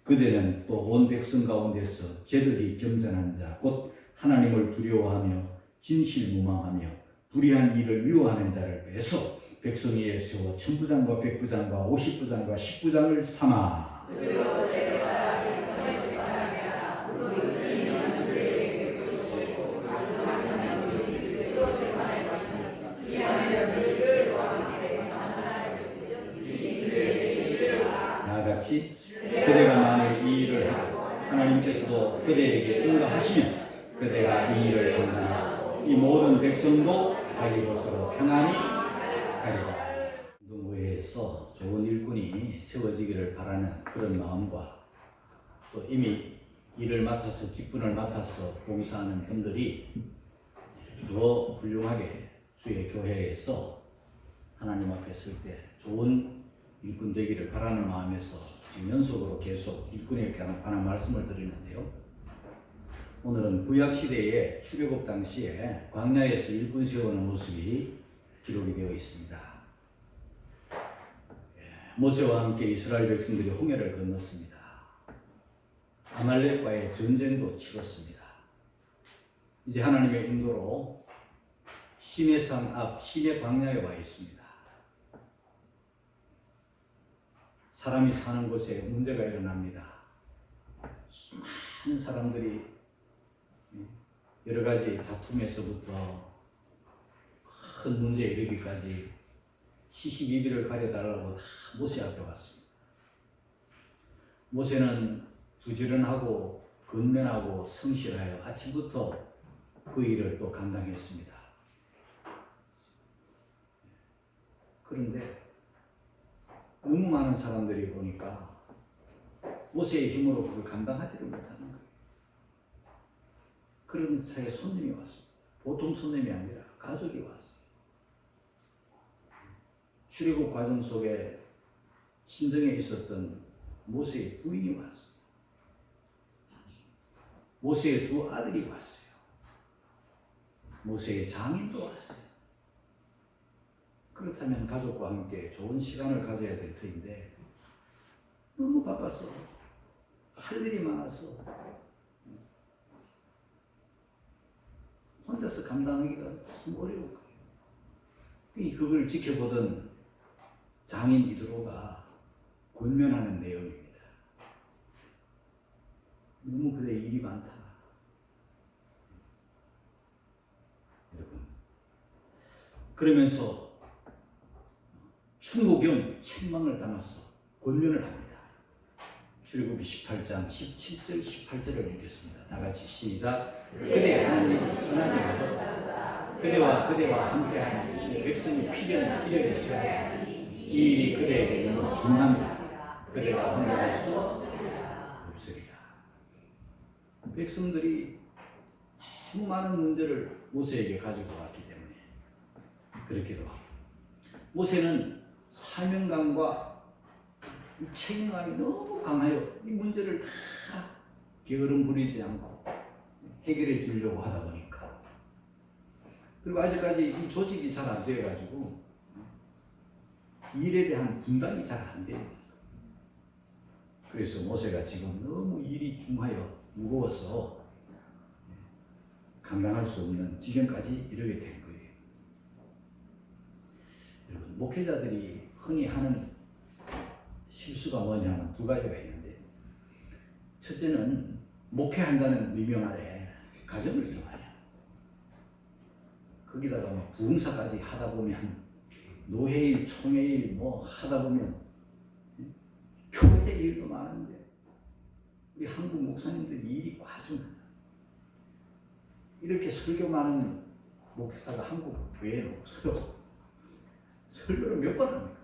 그대는 또 온 백성 가운데서 제들이 겸손한 자 곧 하나님을 두려워하며 진실무망하며 불의한 일을 미워하는 자를 빼서 백성 위에 세워 천부장과 백부장과 오십부장과 십부장을 삼아 나같이 그대가 만일 이 일을 하고 하나님께서도 그대에게 응답하시면 그대가 이 일을 하나 이 모든 백성도 자기 것으로 평안히 가리라. 노예에서 좋은 일꾼이 세워지기를 바라는 그런 마음과 또 이미 일을 맡아서 직분을 맡아서 봉사하는 분들이 더 훌륭하게 주의 교회에서 하나님 앞에 설 때 좋은 일꾼 되기를 바라는 마음에서 지금 연속으로 계속 일꾼에 관한 말씀을 드리는데요. 오늘은 구약시대의 출애굽 당시에 광야에서 일꾼 세우는 모습이 기록이 되어 있습니다. 모세와 함께 이스라엘 백성들이 홍해를 건넜습니다. 아말렉과의 전쟁도 치렀습니다. 이제 하나님의 인도로 시내산 앞 시내 광야에 와 있습니다. 사람이 사는 곳에 문제가 일어납니다. 수많은 사람들이 여러 가지 다툼에서부터 큰 문제에 이르기까지 시시비비를 가려달라고 다 모세 앞에 왔습니다. 모세는 부지런하고 근면하고 성실하여 아침부터 그 일을 또 감당했습니다. 그런데 너무 많은 사람들이 오니까 모세의 힘으로 그걸 감당하지를 못하는 거예요. 그런 차에 손님이 왔습니다. 보통 손님이 아니라 가족이 왔어요. 출애굽 과정 속에 신정에 있었던 모세의 부인이 왔어요. 모세의 두 아들이 왔어요. 모세의 장인도 왔어요. 그렇다면 가족과 함께 좋은 시간을 가져야 될 터인데 너무 바빠서 할 일이 많아서 혼자서 감당하기가 너무 어려운 거예요. 그걸 지켜보던 장인 이드로가 권면하는 내용입니다. 너무 그대 일이 많다. 여러분, 그러면서 충고경 책망을 담아서 권면을 합니다. 출애굽기 18장 17절 18절을 읽겠습니다. 다 같이 시작. 그대 하나님 선하게 하도록 그대와 함께하는 백성이 필연히 있어야 이 일이 그대에게 너무 중요합니다. 그대가 혼자할 수 없으리라. 백성들이 너무 많은 문제를 모세에게 가지고 왔기 때문에 그렇기도 하고 모세는 사명감과 이 책임감이 너무 강하여 이 문제를 다 게으름 부리지 않고 해결해 주려고 하다 보니까 그리고 아직까지 이 조직이 잘 안 돼가지고 일에 대한 분담이 잘 안 돼요. 그래서 모세가 지금 너무 일이 중하여 무거워서 감당할 수 없는 지경까지 이르게 된 거예요. 여러분, 목회자들이 흔히 하는 실수가 뭐냐면 두 가지가 있는데 첫째는 목회한다는 미명 아래 가정을 정하냐. 거기다가 막 부흥사까지 하다 보면 노회일, 총회일 뭐 하다 보면 교회 일도 많은데 우리 한국 목사님들 일이 과중하잖아요. 이렇게 설교 많은 목사가 한국 외에는 없어요. 설교를 몇 번 합니까?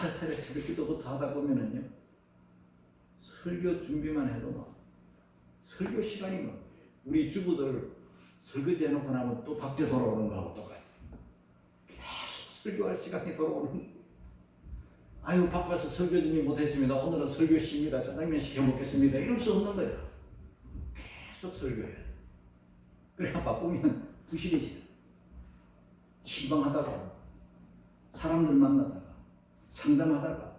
여러 차례 새벽 기도부터 하다 보면은요, 설교 준비만 해도 막, 설교 시간이 막, 우리 주부들 설거지 해놓고 나면 또 밖에 돌아오는 거하고 똑같아요. 계속 설교할 시간이 돌아오는. 아유, 바빠서 설교 준비 못했습니다. 오늘은 설교 쉽니다. 짜장면 시켜 먹겠습니다. 이럴 수 없는 거야. 계속 설교해야 돼. 그래야 바쁘면 부실해지는. 신방하다가 사람들 만나다가 상담하다가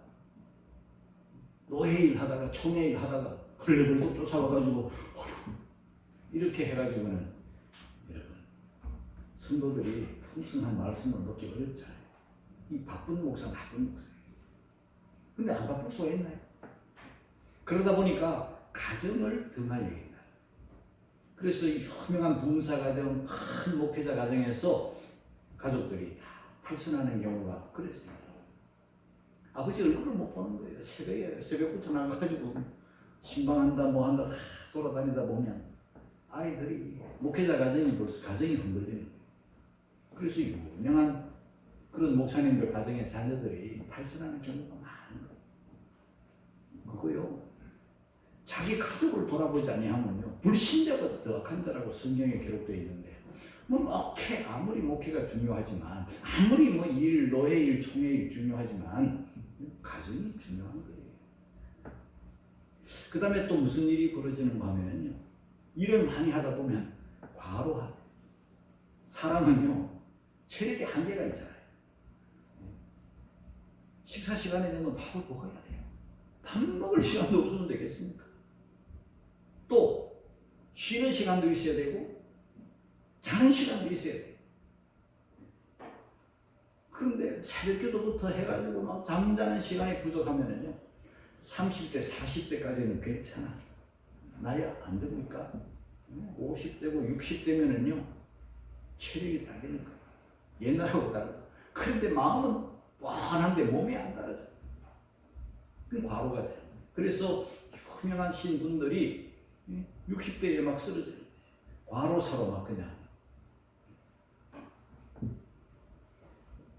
노예일 하다가 총회일 하다가 벌레들도 쫓아와가지고 이렇게 해가지고는 여러분 성도들이 풍성한 말씀을 먹기 어렵잖아요. 이 바쁜 목사 나쁜 목사예요. 근데 안 바쁠 수가 있나요? 그러다 보니까 가정을 등한해야겠다. 그래서 이 유명한 부흥사 가정, 큰 목회자 가정에서 가족들이 다 탈선하는 경우가 그랬습니다. 아버지 얼굴을 못 보는 거예요. 새벽부터 나가가지고 신방한다 뭐한다 다 돌아다니다 보면 아이들이 목회자 가정이 벌써 가정이 흔들리는 거예요. 그래서 유명한 그런 목사님들 가정의 자녀들이 탈선하는 경우가 많은 거예요. 그거요. 자기 가족을 돌아보지 아니하면요 불신자보다 더 악한 자라고 성경에 기록되어 있는데 아무리 목회가 중요하지만 아무리 일, 노예일, 총회일 중요하지만 가정이 중요한 거예요. 그 다음에 또 무슨 일이 벌어지는가 하면요 일을 많이 하다 보면 과로하다. 사람은요 체력에 한계가 있잖아요. 식사 시간이 되면 밥을 먹어야 돼요. 밥 먹을 시간도 없으면 되겠습니까? 또 쉬는 시간도 있어야 되고 자는 시간도 있어야 돼요. 그런데 새벽기도부터 해가지고 막 잠자는 시간이 부족하면은요 30대, 40대까지는 괜찮아. 나이 안 듭니까? 50대고 60대면은요 체력이 딸리는 거예요. 옛날하고 다르고. 그런데 마음은 뻔한데 몸이 안 따라져. 그럼 과로가 돼요. 그래서 유명한 신분들이 60대에 막 쓰러져요. 과로사로 막 그냥.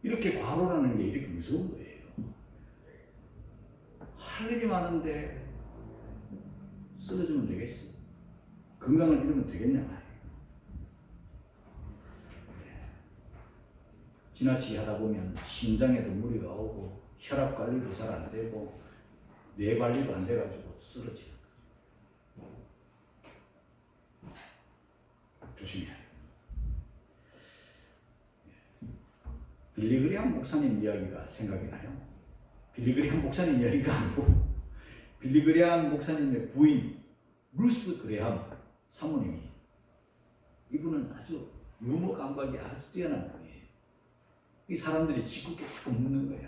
이렇게 과로라는 게 이렇게 무서운 거예요. 할 일이 많은데 쓰러지면 되겠어. 건강을 잃으면 되겠냐 말이에요. 지나치게 하다 보면 심장에도 무리가 오고 혈압 관리도 잘 안 되고 뇌 관리도 안 돼가지고 쓰러지는 거죠. 조심해야 돼요. 빌리그리암 목사님 이야기가 생각이 나요. 빌리그리암 목사님 이야기가 아니고 빌리그리암 목사님의 부인 루스 그레함 사모님이 이분은 아주 유머 감각이 아주 뛰어난 분이에요. 이 사람들이 짓궂게 자꾸 묻는 거야.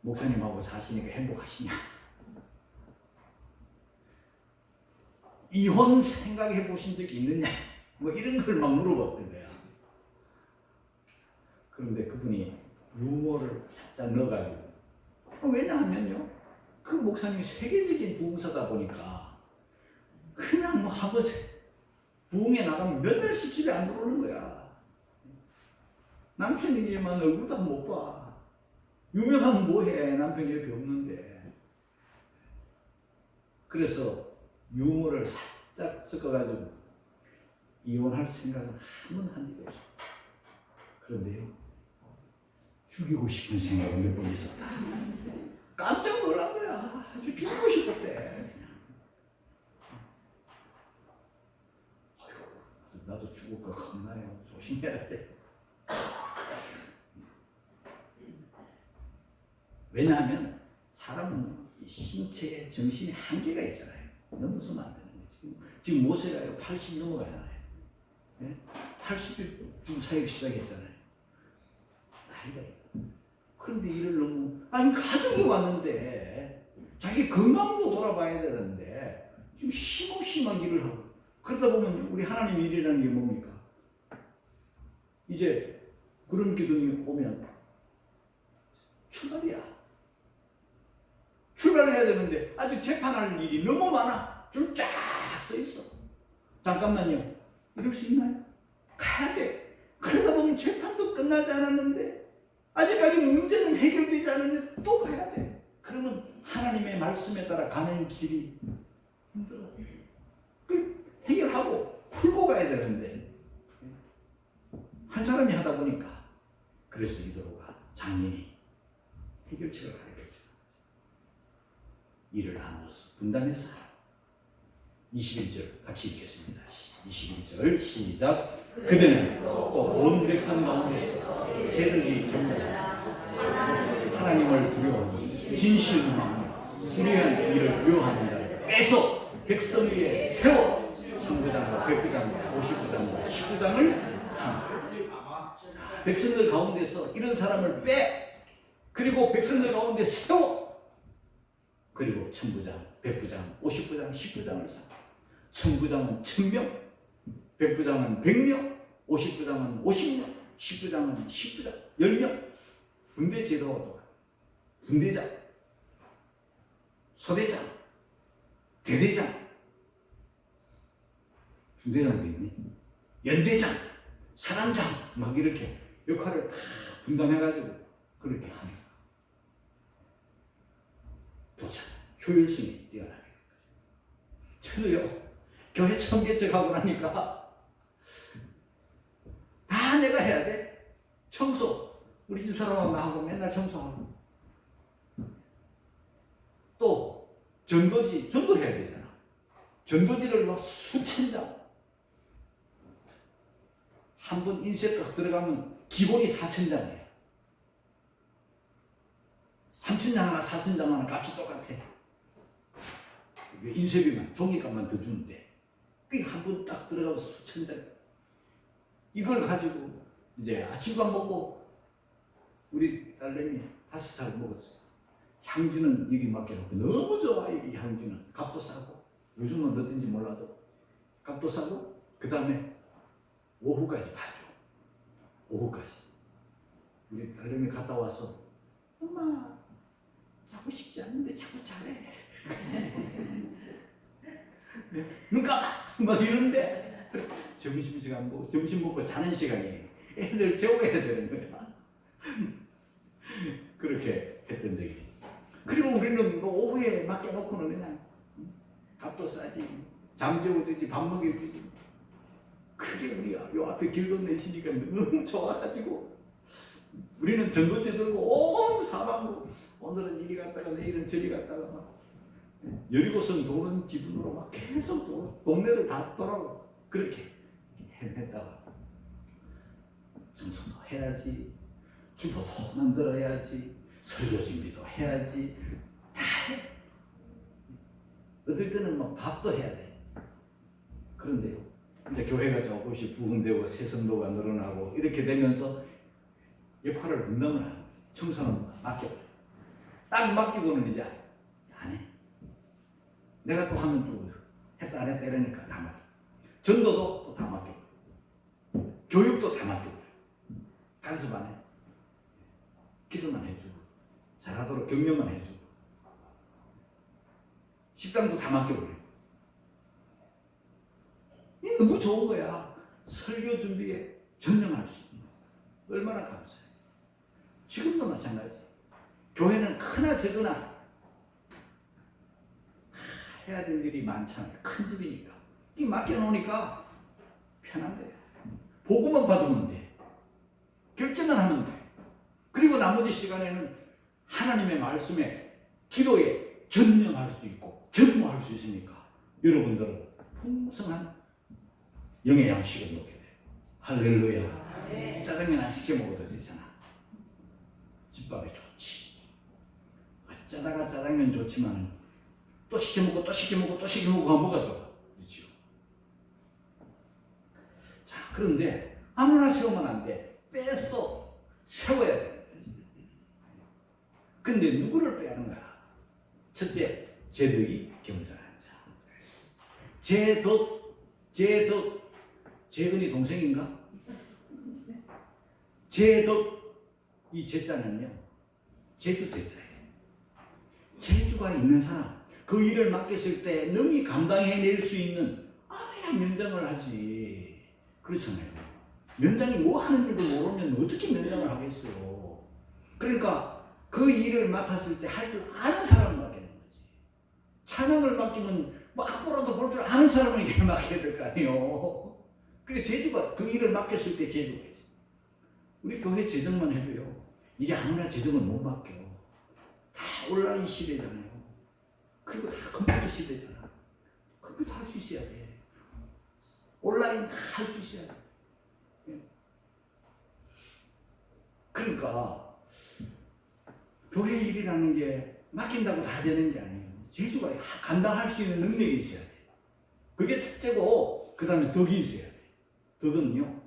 목사님하고 사시니까 행복하시냐? 이혼 생각해 보신 적이 있느냐? 뭐 이런 걸 막 물어봤던 거야. 그런데 그분이 유머를 살짝 넣어가지고 왜냐하면요 그 목사님이 세계적인 부흥사다 보니까 그냥 뭐 한번 부흥에 나가면 몇 달씩 집에 안 들어오는 거야. 남편이지만 얼굴도 못 봐. 유명하면 뭐해. 남편이 옆에 없는데. 그래서 유머를 살짝 섞어가지고 이혼할 생각은 한 번 한 적이 없어. 그런데요 죽이고 싶은 생각은 몇 번 있었다. 깜짝 놀란 거야. 아주 죽이고 싶었대. 그냥. 아유, 나도 죽을 거 겁나요. 조심해야 돼. 왜냐하면 사람은 신체에 정신에 한계가 있잖아요. 넘어서면 안 되는 거지. 지금 모세가요 80 넘어가잖아요. 네? 80중 사역 시작했잖아요. 나이가 있고. 그런데 일을 너무 가족이 왔는데 자기 건강도 돌아봐야 되는데 지금 힘없이 막 일을 하고 그러다 보면 우리 하나님 일이라는 게 뭡니까? 이제 그런 기둥이 오면 출발이야. 출발해야 되는데 아직 재판할 일이 너무 많아. 줄 쫙 서 있어. 잠깐만요. 이럴 수 있나요? 가야 돼. 그러다 보면 재판도 끝나지 않았는데 아직까지 문제는 해결되지 않았는데 또 가야 돼. 그러면 하나님의 말씀에 따라 가는 길이 힘들어. 그걸 해결하고 풀고 가야 되는데 한 사람이 하다 보니까 그래서 이도로가 장인이 해결책을 가르쳐줘. 일을 나누어서 분담해서 하라. 21절 같이 읽겠습니다. 21절 시작. 그대는 또 온 백성 가운데서 제들이 경배하고 하나님을 두려워하고 진실로 불의한 일을 묘하는 자를 빼서 백성 위에 세워 천부장과 백부장과 59장과 19장을 삼아. 백성들 가운데서 이런 사람을 빼, 그리고 백성들 가운데 세워, 그리고 천부장, 백부장, 59장, 19장을 삼아. 천부장은 1000명, 백부장은 100명, 59장은 50명, 19장은 19장, 10명. 군대 제도가 또 군대장, 소대장, 대대장, 중대장도 있니? 연대장, 사람장, 막 이렇게 역할을 다 분담해가지고 그렇게 하는 거야. 도착, 효율성이 뛰어나게. 저도요, 교회 처음 개척하고 나니까 다 내가 해야 돼. 청소, 우리 집 사람하고 나하고 맨날 청소하고. 또 전도지, 전도해야 되잖아. 전도지를 막 수천 장. 한 번 인쇄 딱 들어가면 기본이 4000장이에요. 3000장 하나, 4000장 하나 값이 똑같아. 인쇄비만, 종이값만 더 주는데. 그게 한 번 딱 들어가면 수천 장. 이걸 가지고 이제 아침밥 먹고 우리 딸내미 5살 먹었어요. 향주는 여기 맡겨놓고 너무 좋아. 이 향주는 값도 싸고, 요즘은 어떤지 몰라도 값도 싸고, 그 다음에 오후까지 봐줘. 오후까지. 우리 딸내미 갔다 와서 엄마 자고 싶지 않는데 자꾸 잘해. 눈 감아 막 이런데 점심시간 뭐 점심 먹고 자는 시간이에요. 애들 재워야 되는 거야. 그렇게 했던 적이. 그리고 우리는 뭐 오후에 맡겨놓고는 그냥 값도 싸지, 잠 재워주지, 밥 먹여주지. 그게 우리 요 앞에 길 건너시니까 너무 좋아가지고 우리는 전도제 들고 온 사방으로 오늘은 이리 갔다가 내일은 저리 갔다가 막 여리고성 도는 기분으로 막 계속 동네를 다 돌아오고 그렇게 해냈다가 청소도 해야지, 주보도 만들어야지, 설교 준비도 해야지, 다 해. 어떨 때는 막 밥도 해야 돼. 그런데요, 이제 교회가 조금씩 부흥되고 새 성도가 늘어나고 이렇게 되면서 역할을 분담을 하는 거지. 청소는 맡겨버려. 딱 맡기고는 이제 안 해. 내가 또 하면 또 했다 안 했다 이러니까 다 맡겨. 전도도 또 다 맡겨버려. 교육도 다 맡겨버려. 간섭 안 해. 기도만 해주고 잘하도록 격려만 해주고 식당도 다 맡겨버려. 이게 너무 좋은 거야. 설교 준비에 전념할 수 있는 거야. 얼마나 감사해. 지금도 마찬가지. 교회는 크나 적으나 해야 될 일이 많잖아요. 큰 집이니까. 이 맡겨놓으니까 편한 거야. 보고만 받으면 돼. 결정만 하면 돼. 그리고 나머지 시간에는 하나님의 말씀에, 기도에 전념할 수 있고 전무할 수 있으니까 여러분들은 풍성한 영의 양식을 먹게 돼. 할렐루야. 짜장면 안 시켜 먹어도 되잖아. 집밥이 좋지. 어쩌다가 짜장면 좋지만 또 시켜 먹고 또 시켜 먹고 또 시켜 먹고 하면 뭐가 좋아? 그렇죠? 자, 그런데 아무나 세우면 안 돼. 빼서 세워야 돼. 근데 누구를 빼는 거야? 첫째, 제덕이 겸손한 자. 재근이 동생인가? 제덕, 이 제자는요, 제주 제자예요. 재주가 있는 사람, 그 일을 맡겼을 때 능히 감당해낼 수 있는, 아야 면장을 하지. 그렇잖아요. 면장이 뭐 하는 줄도 모르면 어떻게 면장을 하겠어요. 그러니까 그 일을 맡았을 때 할 줄 아는 사람을 맡기는 거지. 찬양을 맡기면 뭐 악보라도 볼 줄 아는 사람에게 맡겨야 될 거 아니에요. 그게 재주가, 그 일을 맡겼을 때 재주가 있어. 우리 교회 재정만 해도요, 이제 아무나 재정을 못 맡겨. 다 온라인 시대잖아요. 그리고 다 컴퓨터 시대잖아. 컴퓨터 할 수 있어야 돼. 온라인 다 할 수 있어야 돼. 그러니까 교회 일이라는 게 맡긴다고 다 되는 게 아니에요. 제주가 감당할 수 있는 능력이 있어야 돼요. 그게 첫째고, 그 다음에 덕이 있어야 돼요. 덕은요,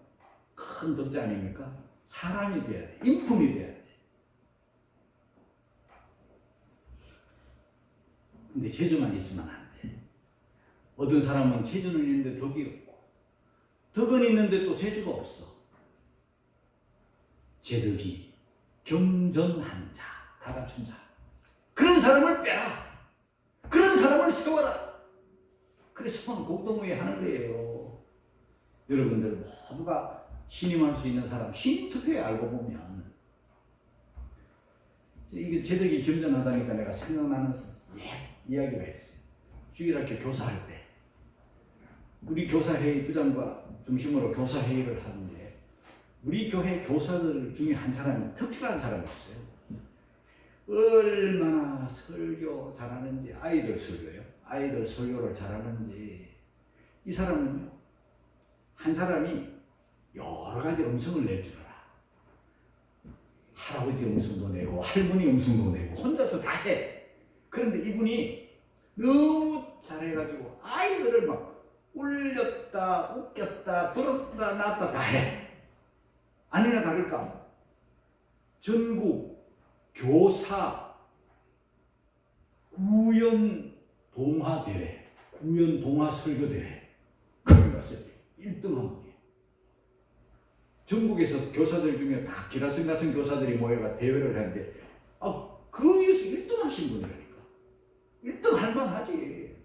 큰 덕자 아닙니까? 사람이 돼야 돼. 인품이 돼야 돼. 근데 재주만 있으면 안 돼. 어떤 사람은 재주는 있는데 덕이 없고, 덕은 있는데 또 재주가 없어. 제덕이 겸전한 자, 다 갖춘 자. 그런 사람을 빼라. 그런 사람을 세워라. 그래서 공동회의 하는 거예요. 여러분들 모두가 신임할 수 있는 사람, 신임 투표에 알고 보면 이게 제덕이 겸전하다니까 내가 생각나는 이야기가 있어요. 주일학교 교사할 때 우리 교사회의 부장과 중심으로 교사회의를 하는데 우리 교회 교사들 중에 한 사람이 특출한 사람이 있어요. 얼마나 설교 잘하는지, 아이들 설교요. 아이들 설교를 잘하는지. 이 사람은요, 한 사람이 여러 가지 음성을 낼 줄 알아. 할아버지 음성도 내고 할머니 음성도 내고 혼자서 다 해. 그런데 이분이 너무 잘해가지고 아이들을 막 울렸다 웃겼다 들었다 놨다 다 해. 아니나 다를까 전국 교사 구연 동화 대회, 구연 동화 설교 대회 거기 가서 1등한 분이에요. 전국에서 교사들 중에 다 기라성 같은 교사들이 모여가 대회를 하는데 거기에서 1등 하신 분이라니까. 1등 할 만하지.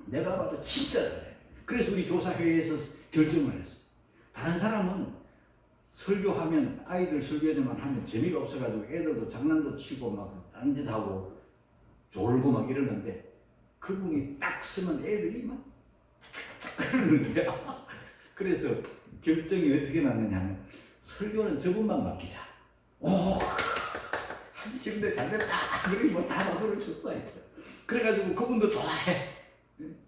내가 봐도 진짜 잘해. 그래서 우리 교사회의에서 결정을 했어. 다른 사람은 설교하면 아이들 설교만 하면 재미가 없어가지고 애들도 장난도 치고 막 딴짓하고 졸고 막 이러는데 그분이 딱 쓰면 애들이 막 그러는 거야. 그래서 결정이 어떻게 났느냐면 설교는 저분만 맡기자. 하기 싫은데 잘됐다. 그러니 뭐다 막으로 쳤어. 그래가지고 그분도 좋아해.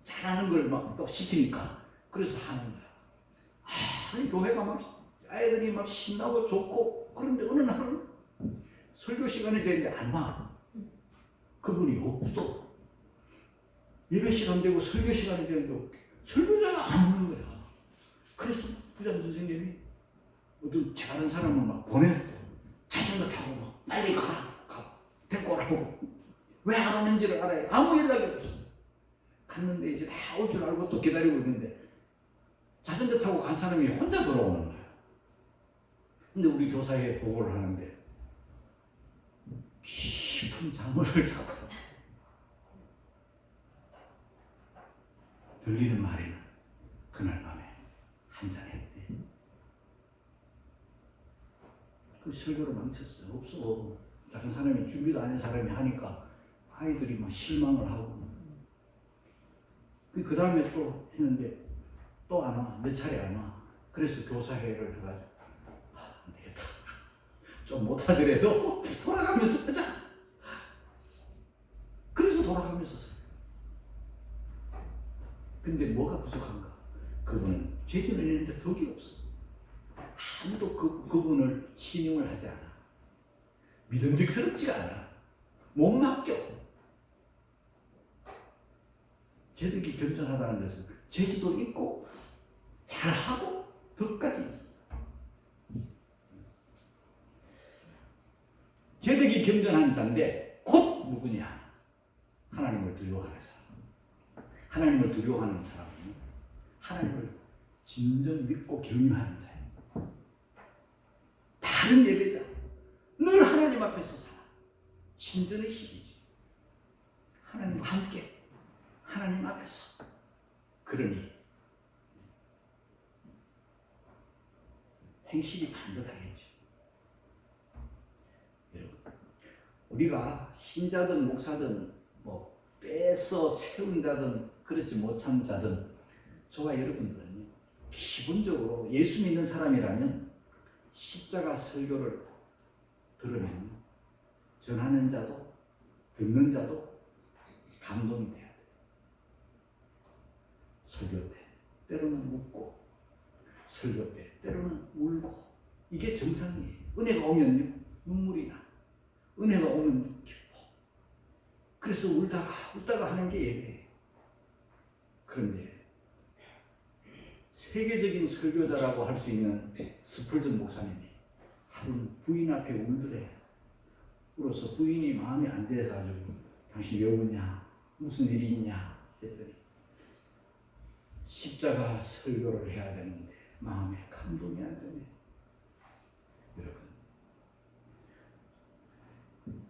잘하는 걸 막 또 시키니까 그래서 하는 거야. 교회가 막 아이들이 막 신나고 좋고 그런데 어느 날은 설교 시간이 되는데 안 와. 그분이 없어. 예배 시간 되고 설교 시간이 되는데 설교자가 안 오는 거야. 그래서 부장 선생님이 어떤 잘하는 사람을 막 보내서 자전거 타고 막 빨리 가 데리고 오라고. 왜 안 오는지를 알아요. 아무 연락이 없어. 갔는데 이제 다 올 줄 알고 또 기다리고 있는데 자전거 타고 간 사람이 혼자 돌아오는 거야. 근데 우리 교사에 보고를 하는데 깊은 잠을 자고 들리는 말에는 그날 밤에 한잔 했대. 그 설교를 망쳤어. 없어. 다른 사람이 준비도 안 한 사람이 하니까 아이들이 막 실망을 하고 그 다음에 또 했는데 또 안 와. 몇 차례 안 와. 그래서 교사회를 해가지고 안 되겠다. 좀 못하더라도 돌아가면서 하자. 그래서 돌아가면서 사. 근데 뭐가 부족한가? 그분은 재주는 있는데 덕이 없어. 아무도 그분을 신용을 하지 않아. 믿음직스럽지가 않아. 못 맡겨. 제덕이 겸손하다는 것은 재주도 있고 잘하고 덕까지 있어. 제덕이 겸손한 자인데 곧 누구냐? 하나님을 두려워하는 사람. 하나님을 두려워하는 사람은 하나님을 진정 믿고 경유하는 자예요. 다른 예배자 늘 하나님 앞에서 살아. 신전의 시기지. 하나님과 함께 하나님 앞에서. 그러니 행실이 반듯하겠지. 여러분, 우리가 신자든 목사든 뭐 빼서 세운 자든 그렇지 못한 자든 저와 여러분들은요, 기본적으로 예수 믿는 사람이라면 십자가 설교를 들으면 전하는 자도 듣는 자도 감동이 돼야 돼. 설교 때 때로는 웃고 설교 때 때로는 울고 이게 정상이에요. 은혜가 오면요 눈물이 나. 은혜가 오면 기뻐. 그래서 울다가 하는 게 예배예요. 그런데 세계적인 설교자라고 할 수 있는 스펄전 목사님이 한 부인 앞에 울더래. 울어서 부인이 마음이 안 돼가지고 당신 왜 우냐? 무슨 일이 있냐? 했더니 십자가 설교를 해야 되는데 마음에 감동이 안 되네. 여러분,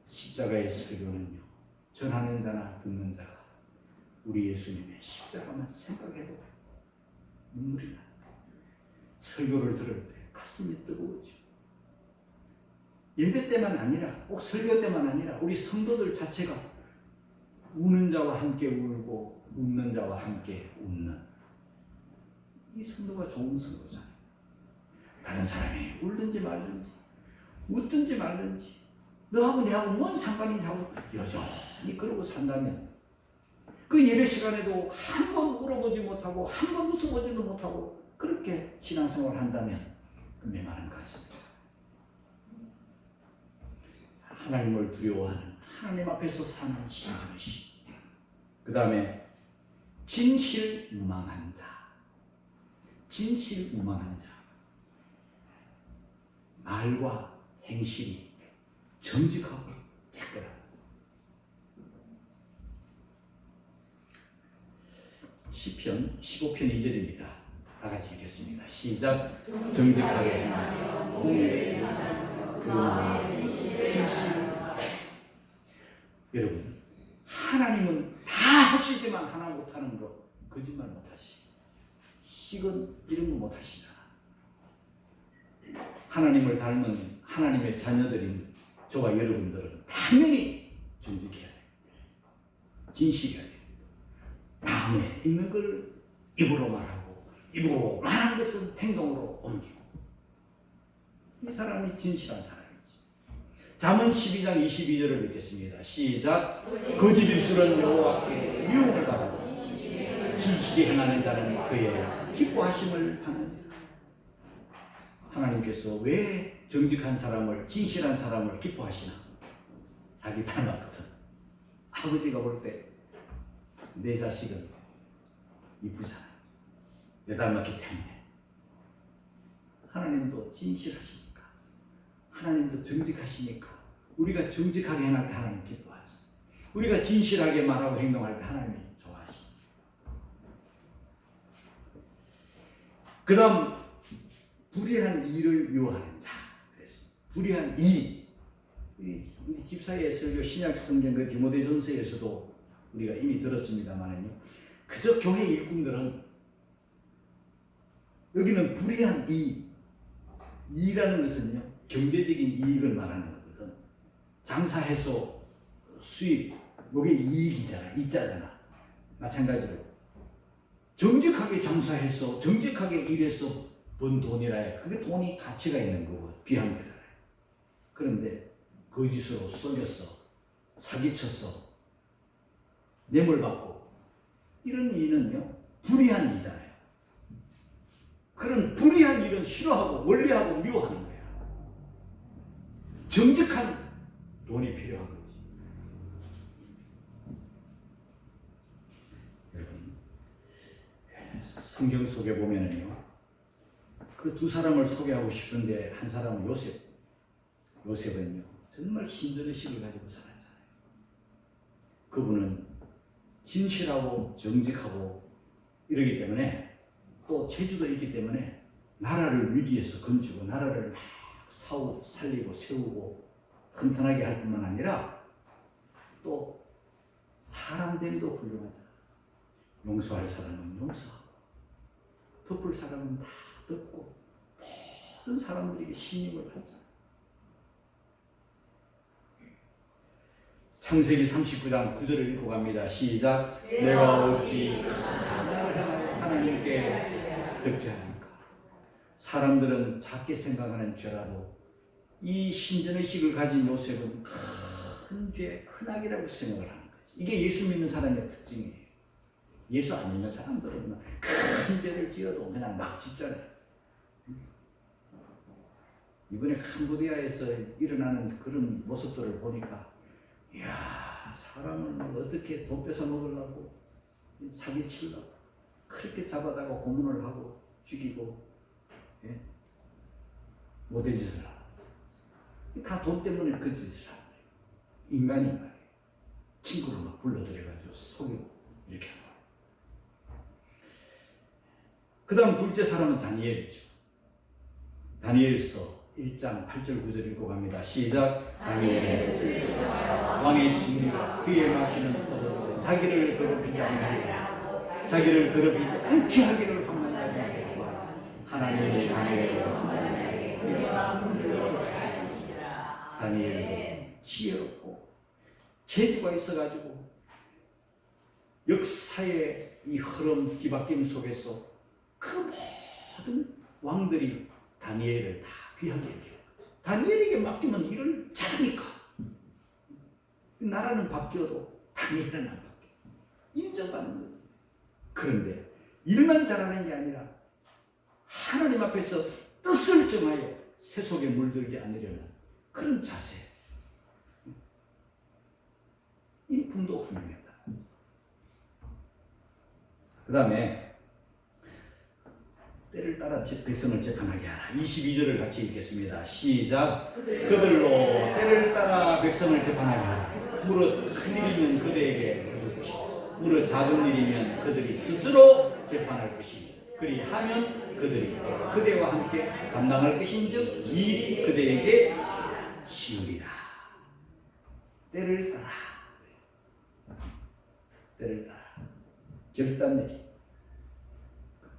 십자가의 설교는요, 전하는 자나 듣는 자가 우리 예수님의 십자가만 생각해도 눈물이 나. 설교를 들을 때 가슴이 뜨거워지고, 예배 때만 아니라, 꼭 설교 때만 아니라 우리 성도들 자체가 우는 자와 함께 울고 웃는 자와 함께 웃는 이 성도가 좋은 성도잖아요. 다른 사람이 울든지 말든지 웃든지 말든지 너하고 내하고 뭔 상관이냐 하고 여전히 그러고 산다면, 그 예배 시간에도 한 번 울어보지 못하고 한 번 웃어보지도 못하고 그렇게 신앙생활을 한다면 그 메마른 가슴이다. 하나님을 두려워하는, 하나님 앞에서 사는 신앙의식. 그 다음에 진실무망한 자. 진실무망한 자. 말과 행실이 정직하고 깨끗하다. 시편 15편 2절입니다. 다 같이 읽겠습니다. 시작. 정직하게 행하며 공의를 행하며 그 마음에 진실. 여러분, 하나님은 다 하시지만 하나 못하는 거, 거짓말 못하시. 식은 이런 거 못하시잖아. 하나님을 닮은 하나님의 자녀들인 저와 여러분들은 당연히 정직해야 돼. 진실해야 돼. 마음에 있는 걸 입으로 말하고, 입으로 말한 것은 행동으로 옮기고. 이 사람이 진실한 사람이지. 잠언 12장 22절을 읽겠습니다. 시작. 거짓 입술은 여호와께 미움을 받고 진실이 행하는 자는 그의 기뻐하심을 받느니라. 하나님께서 왜 정직한 사람을, 진실한 사람을 기뻐하시나? 자기 닮았거든. 아버지가 볼 때 내 자식은 이쁘잖아. 내 닮았기 때문에. 하나님도 진실하시니까, 하나님도 정직하시니까 우리가 정직하게 행할 때 하나님 기뻐하시. 우리가 진실하게 말하고 행동할 때 하나님이 좋아하시. 그 다음, 불의한 일을 미워하는 자. 그래서 불의한 일. 우리 집사의 설교 신약 성경 그 디모데전서에서도 우리가 이미 들었습니다만요. 그저 교회 일꾼들은 여기는 불의한 이익이라는 것은요, 경제적인 이익을 말하는 거거든. 장사해서 수입, 이게 이익이잖아, 이자잖아. 마찬가지로 정직하게 장사해서 정직하게 일해서 번 돈이라 해. 그게 돈이 가치가 있는 거고 귀한 거잖아요. 그런데 거짓으로 속였어, 사기쳤어, 뇌물받고, 이런 일은요 불의한 일이잖아요. 그런 불의한 일은 싫어하고 멀리하고 미워하는 거야. 정직한 돈이 필요한 거지. 여러분, 성경 속에 보면은요, 그 두 사람을 소개하고 싶은데, 한 사람은 요셉은요 정말 신전의식을 가지고 살았잖아요. 그분은 진실하고 정직하고 이러기 때문에, 또 재주도 있기 때문에 나라를 위기에서 건지고 나라를 막 살리고 세우고 튼튼하게 할 뿐만 아니라 또 사람 됨도 훌륭하잖아. 용서할 사람은 용서하고 덮을 사람은 다 덮고 모든 사람들에게 신임을 받잖아. 창세기 39장 9절을 읽고 갑니다. 시작. 내가 어찌 하나님께 득죄하니까. 사람들은 작게 생각하는 죄라도 이 신전의식을 가진 요셉은 큰 죄, 큰 악이라고 생각을 하는 거지. 이게 예수 믿는 사람의 특징이에요. 예수 안 믿는 사람들은 큰 죄를 지어도 그냥 막 짓잖아요. 이번에 캄보디아에서 일어나는 그런 모습들을 보니까, 이야, 사람을 어떻게 돈 뺏어 먹으려고 사기치려고 그렇게 잡아다가 고문을 하고 죽이고, 예? 못된 짓을 하고 다 돈 때문에 그 짓을 하는 거예요. 인간이 말이에요. 친구를 막 불러들여가지고 속이고 이렇게 하는 거예요. 그 다음 둘째 사람은 다니엘이죠. 다니엘서 1장 8절 9절 읽고 갑니다. 시작. 다니엘의 왕의 진리와 그의 마시는 포도주 자기를 더럽히지 않으리라. 자기를 더럽히지 않게 하기를 황만하게 하겠고 하나님이 다니엘을 황만하게 다니엘도 지혜롭고 재주가 있어가지고 역사의 이 흐름 뒤바뀜 속에서 그 모든 왕들이 다니엘을 다 귀하게 여겨요. 다니엘에게 맡기면 일을 잘하니까. 나라는 바뀌어도 다니엘은 안 바뀌어. 인정받는 거죠. 그런데 일만 잘하는 게 아니라 하나님 앞에서 뜻을 정하여 세속에 물들지 않으려는 그런 자세. 이 분도 훌륭했다. 그 다음에 때를 따라 백성을 재판하게 하라. 22절을 같이 읽겠습니다. 시작. 그들로 때를 따라 백성을 재판하게 하라. 무릇 큰 일이면 그대에게 얻을 것이고 무릇 작은 일이면 그들이 스스로 재판할 것이니 그리하면 그들이 그대와 함께 감당할 것인즉 일이 그대에게 쉬우리라. 때를 따라. 때를 따라. 결단내리.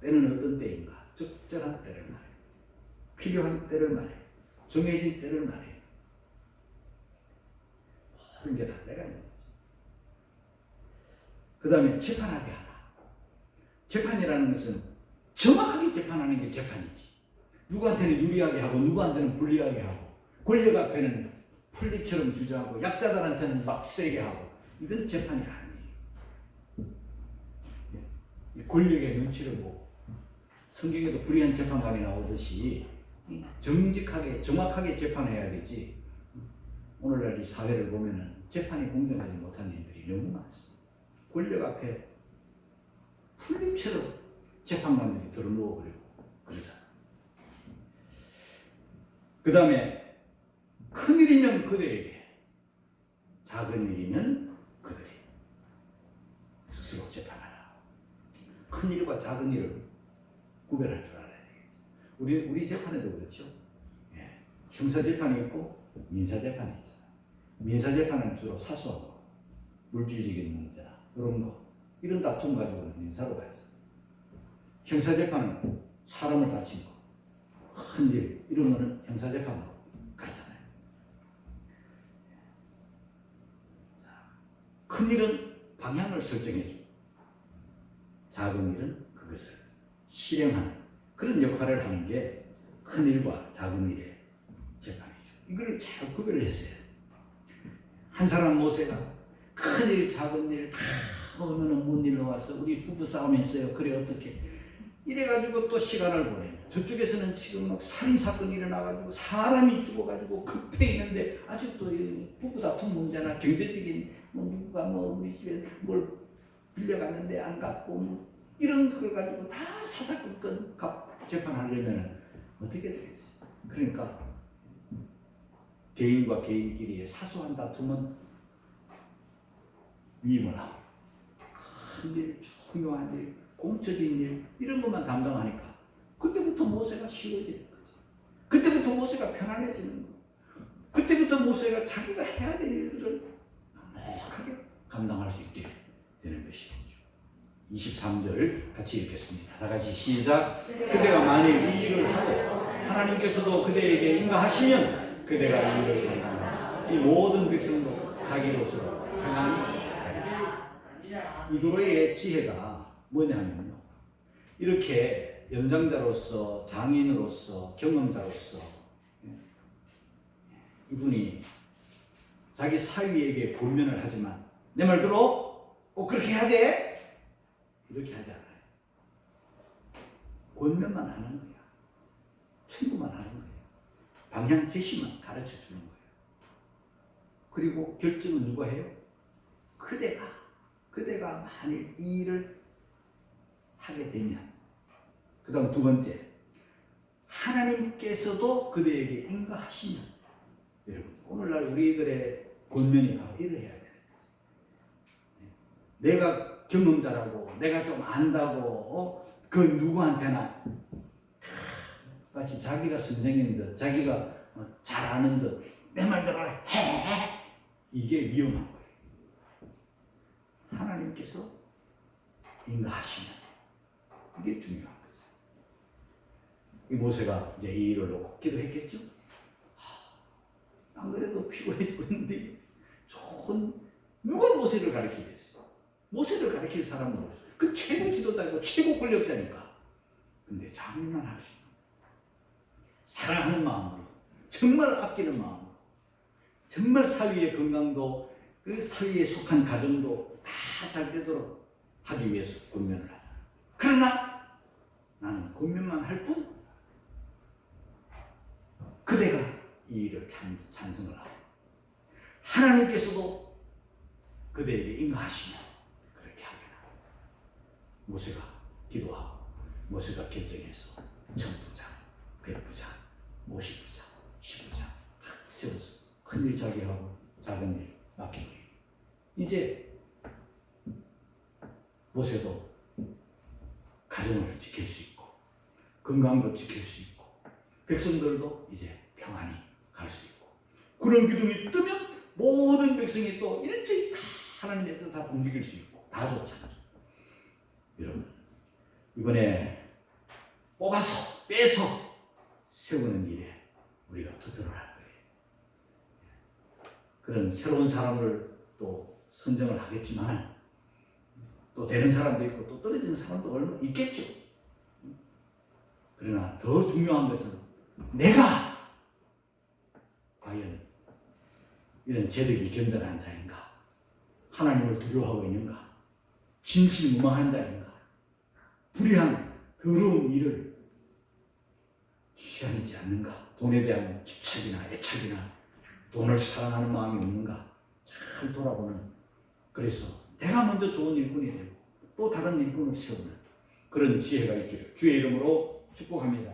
때는 어떤 때인가? 적절한 때를 말해요. 필요한 때를 말해요. 정해진 때를 말해요. 모든 게 다 때가 있는 거죠. 그 다음에 재판하게 하라. 재판이라는 것은 정확하게 재판하는 게 재판이지. 누구한테는 유리하게 하고 누구한테는 불리하게 하고 권력 앞에는 풀리처럼 주저하고 약자들한테는 막 세게 하고 이건 재판이 아니에요. 권력의 눈치를 보고 성경에도 불의한 재판관이 나오듯이 정직하게 정확하게 재판해야 되지. 오늘날 이 사회를 보면은 재판이 공정하지 못한 일들이 너무 많습니다. 권력 앞에 풀림처럼 재판관들이 들어누워버리고 그러잖아. 그 다음에 큰 일이면 그대에게 작은 일이면 그들이 스스로 재판하라. 큰 일과 작은 일을 구별할 줄 알아야 되겠죠. 우리 재판에도 그렇죠. 예. 형사재판이 있고 민사재판이 있잖아. 민사재판은 주로 사소한 거, 물질적인 문제나 이런 거, 이런 다툼 가지고는 민사로 가죠. 형사재판은 사람을 다친 거, 큰 일, 이런 거는 형사재판으로 가잖아요. 큰 일은 방향을 설정해주고 작은 일은 그것을 실행하는 그런 역할을 하는 게 큰 일과 작은 일의 재판이죠. 이걸 잘 구별을 했어요. 한 사람 모세가 큰 일, 작은 일 다 보면은 문 일로 와서 우리 부부 싸움 했어요. 그래 어떻게? 이래가지고 또 시간을 보내요. 저쪽에서는 지금 막 살인사건이 일어나가지고 사람이 죽어가지고 급해 있는데 아직도 부부 다툼 문제나 경제적인 누가 우리 집에 뭘 빌려갔는데 안 갚고 이런 걸 가지고 다 사사건건 재판하려면 어떻게 되겠어요? 그러니까 개인과 개인끼리의 사소한 다툼은 위임을 하고 큰 일, 중요한 일, 공적인 일 이런 것만 담당하니까 그때부터 모세가 쉬워지는 거지. 그때부터 모세가 편안해지는 거. 그때부터 모세가 자기가 해야 될 일들을 넉넉하게 감당할 수 있게 되는 것이겠죠. 23절 같이 읽겠습니다. 다 같이 시작. 그대가 만일 이 일을 하고 하나님께서도 그대에게 인가하시면 그대가 이 일을 행하나 이 모든 백성도 자기로서 평안히 하리라. 이도로의 지혜가 뭐냐면요. 이렇게 연장자로서 장인으로서 경험자로서 이분이 자기 사위에게 권면을 하지만 내 말 들어? 꼭 그렇게 해야 돼? 이렇게 하지 않아요. 권면만 하는 거야. 충고만 하는 거예요. 방향 제시만 가르쳐 주는 거예요. 그리고 결정은 누가 해요? 그대가 만일 이 일을 하게 되면, 그 다음 두 번째, 하나님께서도 그대에게 인가하시면. 여러분, 오늘날 우리들의 권면이 바로 이래야 되는 거죠. 내가 경험자라고, 내가 좀 안다고, 그 누구한테나 마치 자기가 선생인 듯, 자기가 잘 아는 듯, 내 말대로 해. 이게 위험한 거예요. 하나님께서 인가하시면, 이게 중요한 거죠. 이 모세가 이제 이 일을 놓고 기도했겠죠? 안 그래도 피곤해 죽었는데, 누가 모세를 가르치겠어? 모세를 가르칠 사람은 없어. 그 최고 지도자이고 최고 권력자니까. 근데 자기만 할 수 있는, 사랑하는 마음으로, 정말 아끼는 마음으로, 정말 사위의 건강도, 그 사위에 속한 가정도 다 잘 되도록 하기 위해서 권면을 하다. 그러나 나는 권면만 할 뿐, 그대가 이 일을 찬성을 하고 하나님께서도 그대에게 인가하시면 그렇게 하게나. 모세가 기도하고 모세가 결정해서 천부장, 백부장, 50부장, 10부장 다 세워서 큰일 자기하고 작은 일 맡겨버리고, 이제 모세도 가정을 지킬 수 있고 건강도 지킬 수 있고 백성들도 이제 평안히 갈 수 있고, 그런 기둥이 뜨면 모든 백성이 또 일제히 다 하나님의 뜻 다 움직일 수 있고 다 좋잖아. 여러분, 이번에 뽑아서 빼서 세우는 일에 우리가 투표를 할 거예요. 그런 새로운 사람을 또 선정을 하겠지만, 또 되는 사람도 있고 또 떨어지는 사람도 얼마 있겠죠. 그러나 더 중요한 것은 내가 과연 이런 제덕이 견단한 자인가, 하나님을 두려워하고 있는가, 진실무망한 자인가, 불의한 더러운 일을 취하지 않는가, 돈에 대한 집착이나 애착이나 돈을 사랑하는 마음이 없는가 잘 돌아보는, 그래서 내가 먼저 좋은 일꾼이 되고 또 다른 일꾼을 세우는 그런 지혜가 있기를 주의 이름으로 축복합니다.